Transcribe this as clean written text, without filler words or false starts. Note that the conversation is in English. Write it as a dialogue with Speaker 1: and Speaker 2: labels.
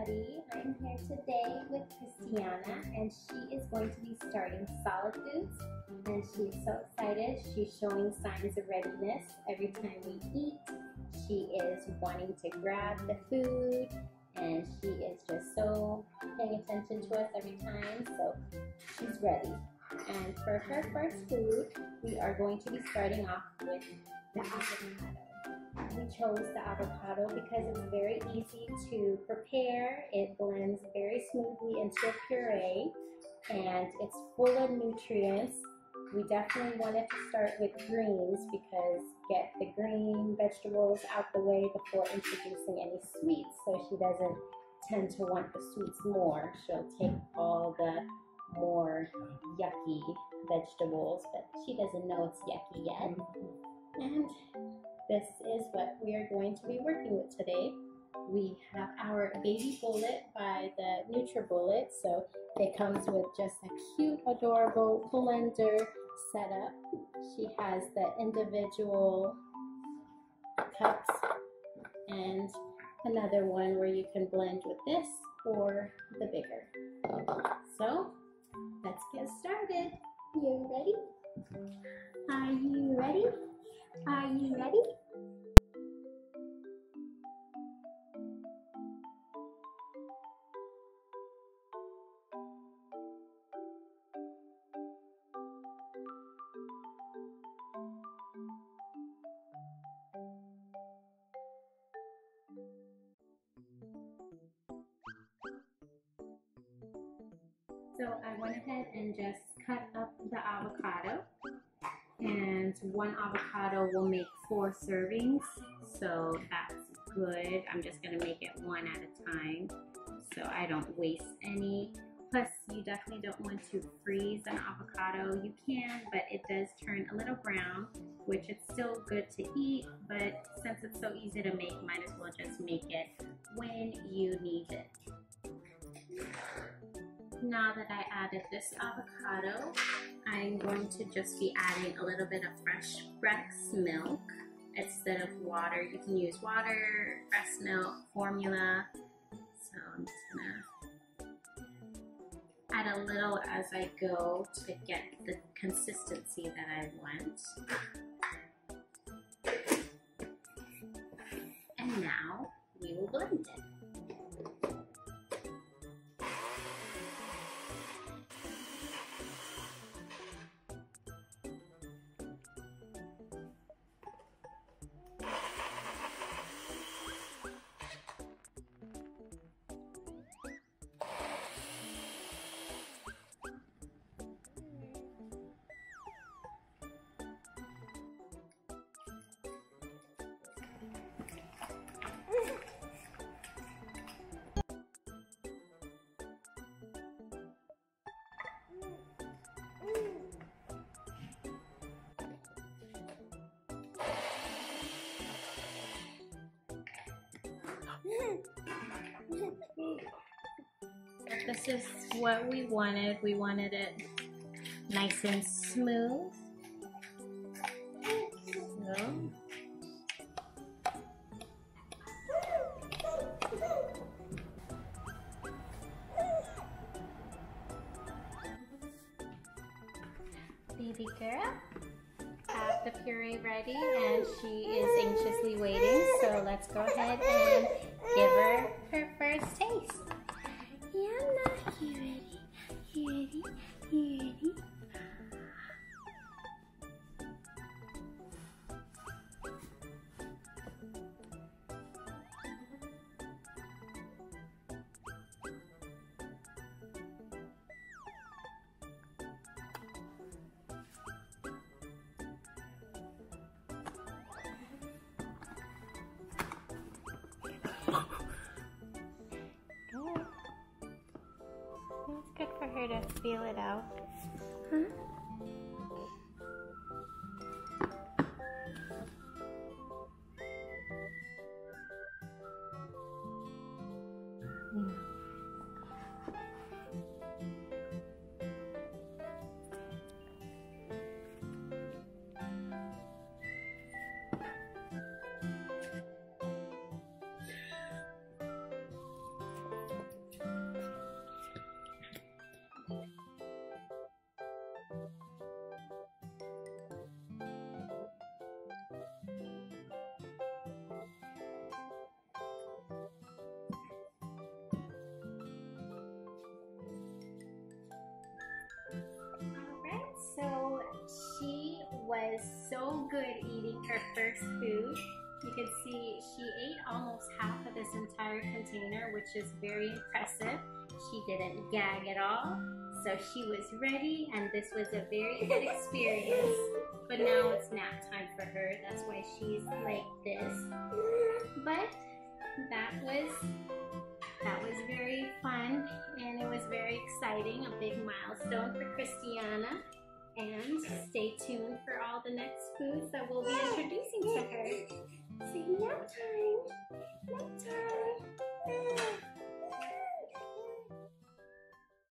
Speaker 1: everybody. I'm here today with Christiana and she is going to be starting solid foods and she's so excited. She's showing signs of readiness every time we eat. She is wanting to grab the food and she is just so paying attention to us every time, so she's ready. And for her first food, we are going to be starting off with the avocado. We chose the avocado because it's very easy to prepare. It blends very smoothly into a puree and it's full of nutrients. We definitely wanted to start with greens because get the green vegetables out the way before introducing any sweets, so she doesn't tend to want the sweets more. She'll take all the more yucky vegetables, but she doesn't know it's yucky yet. And this is what we are going to be working with today. We have our Baby Bullet by the NutriBullet, so it comes with just a cute, adorable blender setup. She has the individual cups and another one where you can blend with this or the bigger. So let's get started. You ready? Are you ready? Are you ready? So I went ahead and just cut up the avocado, and one avocado will make 4 servings, so that's good. I'm just going to make it one at a time so I don't waste any. Plus, you definitely don't want to freeze an avocado. You can, but it does turn a little brown, which it's still good to eat, but since it's so easy to make, might as well just make it when you need it. Now that I added this avocado, I'm going to just be adding a little bit of fresh breast milk instead of water. You can use water, breast milk, formula. So I'm just gonna add a little as I go to get the consistency that I want. And now we will blend it. This is what we wanted. We wanted it nice and smooth. So. Baby girl, have the puree ready and she is anxiously waiting. So let's go ahead and give her her first taste. Yana, you ready? You ready? You ready? It's good for her to feel it out. Huh? was so good eating her first food. You can see she ate almost half of this entire container, which is very impressive. She didn't gag at all, so she was ready, and this was a very good experience. But now it's nap time for her. That's why she's like this. But that was very fun, and it was very exciting, a big milestone for Christiana. And stay tuned for all the next foods that we'll be introducing to her. Say nap time.